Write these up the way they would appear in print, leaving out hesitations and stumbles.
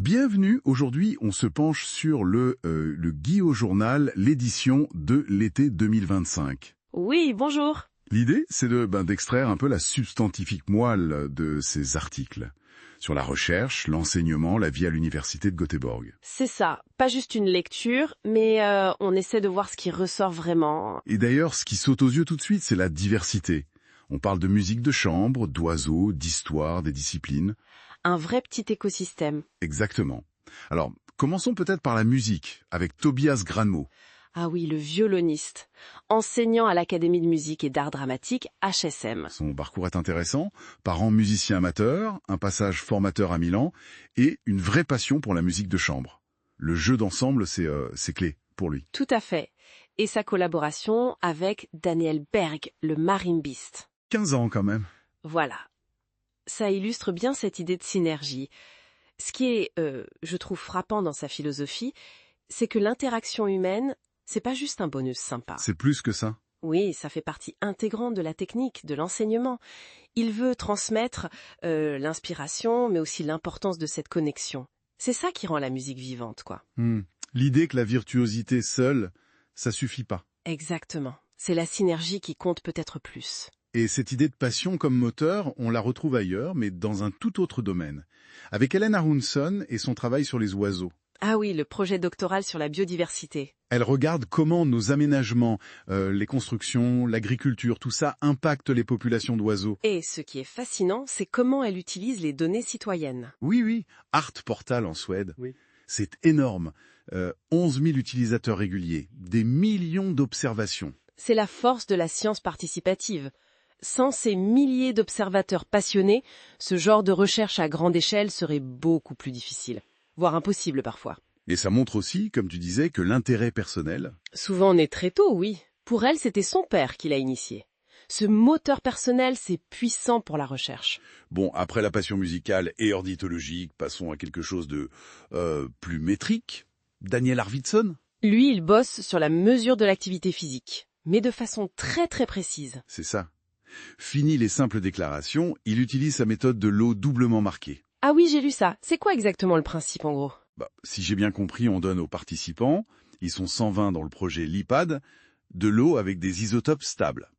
Bienvenue, aujourd'hui on se penche sur le Guillot Journal, l'édition de l'été 2025. Oui, bonjour. L'idée, c'est d'extraire un peu la substantifique moelle de ces articles sur la recherche, l'enseignement, la vie à l'université de Göteborg. C'est ça, pas juste une lecture, mais on essaie de voir ce qui ressort vraiment. Et d'ailleurs, ce qui saute aux yeux tout de suite, c'est la diversité. On parle de musique de chambre, d'oiseaux, d'histoire, des disciplines. Un vrai petit écosystème. Exactement. Alors, commençons peut-être par la musique, avec Tobias Granmo. Ah oui, le violoniste, enseignant à l'Académie de musique et d'art dramatique HSM. Son parcours est intéressant, parent musicien amateur, un passage formateur à Milan et une vraie passion pour la musique de chambre. Le jeu d'ensemble, c'est clé pour lui. Tout à fait. Et sa collaboration avec Daniel Berg, le marimbiste. 15 ans quand même. Voilà. Ça illustre bien cette idée de synergie. Ce qui est, je trouve, frappant dans sa philosophie, c'est que l'interaction humaine, c'est pas juste un bonus sympa. C'est plus que ça. Oui, ça fait partie intégrante de la technique, de l'enseignement. Il veut transmettre l'inspiration, mais aussi l'importance de cette connexion. C'est ça qui rend la musique vivante, quoi. L'idée que la virtuosité seule, ça suffit pas. Exactement. C'est la synergie qui compte peut-être plus. Et cette idée de passion comme moteur, on la retrouve ailleurs, mais dans un tout autre domaine. Avec Helen Aronson et son travail sur les oiseaux. Ah oui, le projet doctoral sur la biodiversité. Elle regarde comment nos aménagements, les constructions, l'agriculture, tout ça impacte les populations d'oiseaux. Et ce qui est fascinant, c'est comment elle utilise les données citoyennes. Oui, Art Portal en Suède. Oui. C'est énorme. 11 000 utilisateurs réguliers, des millions d'observations. C'est la force de la science participative. Sans ces milliers d'observateurs passionnés, ce genre de recherche à grande échelle serait beaucoup plus difficile, voire impossible parfois. Et ça montre aussi, comme tu disais, que l'intérêt personnel... Souvent né très tôt, oui. Pour elle, c'était son père qui l'a initié. Ce moteur personnel, c'est puissant pour la recherche. Bon, après la passion musicale et ornithologique, passons à quelque chose de plus métrique. Daniel Arvidsson. Lui, il bosse sur la mesure de l'activité physique, mais de façon très très précise. C'est ça. Fini les simples déclarations, il utilise sa méthode de l'eau doublement marquée. Ah oui, j'ai lu ça. C'est quoi exactement le principe en gros ? Si j'ai bien compris, on donne aux participants, ils sont 120 dans le projet LIPAD, de l'eau avec des isotopes stables.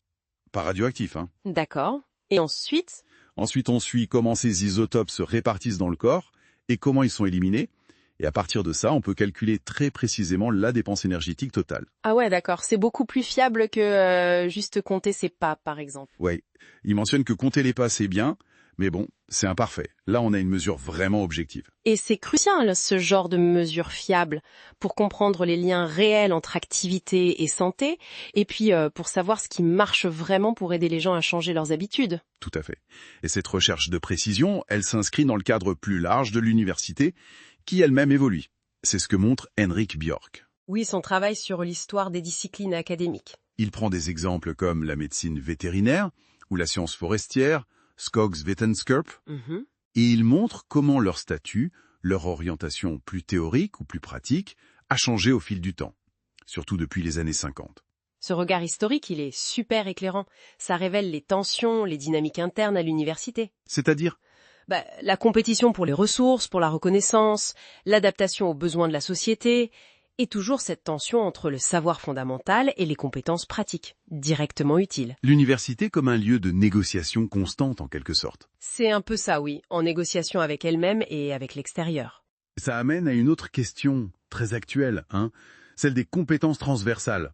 Pas radioactifs, hein. D'accord. Et ensuite ? Ensuite, on suit comment ces isotopes se répartissent dans le corps et comment ils sont éliminés. Et à partir de ça, on peut calculer très précisément la dépense énergétique totale. Ah ouais, d'accord. C'est beaucoup plus fiable que juste compter ses pas, par exemple. Ouais, il mentionne que compter les pas, c'est bien, mais bon, c'est imparfait. Là, on a une mesure vraiment objective. Et c'est crucial, ce genre de mesure fiable, pour comprendre les liens réels entre activité et santé, et puis pour savoir ce qui marche vraiment pour aider les gens à changer leurs habitudes. Tout à fait. Et cette recherche de précision, elle s'inscrit dans le cadre plus large de l'université, qui elle-même évolue. C'est ce que montre Henrik Björk. Oui, son travail sur l'histoire des disciplines académiques. Il prend des exemples comme la médecine vétérinaire ou la science forestière, Skogsvetenskap, et il montre comment leur statut, leur orientation plus théorique ou plus pratique, a changé au fil du temps, surtout depuis les années 50. Ce regard historique, il est super éclairant. Ça révèle les tensions, les dynamiques internes à l'université. C'est-à-dire ? La compétition pour les ressources, pour la reconnaissance, l'adaptation aux besoins de la société, et toujours cette tension entre le savoir fondamental et les compétences pratiques, directement utiles. L'université comme un lieu de négociation constante en quelque sorte. C'est un peu ça, oui, en négociation avec elle-même et avec l'extérieur. Ça amène à une autre question très actuelle, celle des compétences transversales.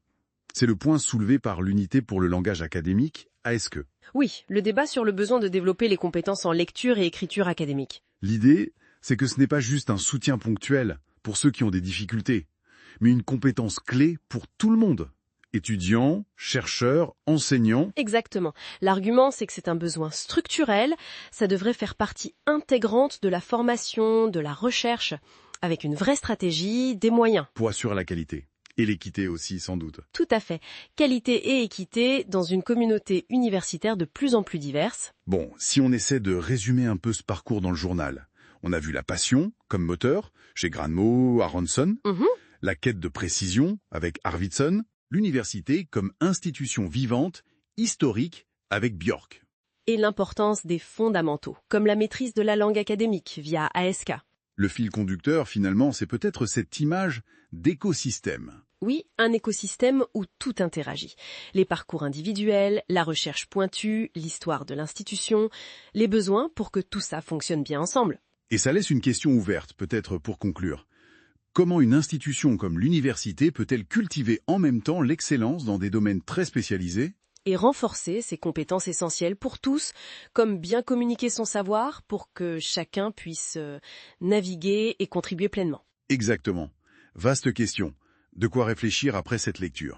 C'est le point soulevé par l'unité pour le langage académique, ASCE. Oui, le débat sur le besoin de développer les compétences en lecture et écriture académique. L'idée, c'est que ce n'est pas juste un soutien ponctuel pour ceux qui ont des difficultés, mais une compétence clé pour tout le monde. Étudiants, chercheurs, enseignants. Exactement. L'argument, c'est que c'est un besoin structurel, ça devrait faire partie intégrante de la formation, de la recherche, avec une vraie stratégie, des moyens. Pour assurer la qualité. Et l'équité aussi, sans doute. Tout à fait. Qualité et équité dans une communauté universitaire de plus en plus diverse. Bon, si on essaie de résumer un peu ce parcours dans le journal, on a vu la passion comme moteur, chez Granmo, Aronson, la quête de précision avec Arvidsson, l'université comme institution vivante, historique avec Björk. Et l'importance des fondamentaux, comme la maîtrise de la langue académique via ASK. Le fil conducteur, finalement, c'est peut-être cette image d'écosystème. Oui, un écosystème où tout interagit. Les parcours individuels, la recherche pointue, l'histoire de l'institution, les besoins pour que tout ça fonctionne bien ensemble. Et ça laisse une question ouverte, peut-être pour conclure. Comment une institution comme l'université peut-elle cultiver en même temps l'excellence dans des domaines très spécialisés? Et renforcer ses compétences essentielles pour tous, comme bien communiquer son savoir pour que chacun puisse naviguer et contribuer pleinement. Exactement. Vaste question. De quoi réfléchir après cette lecture.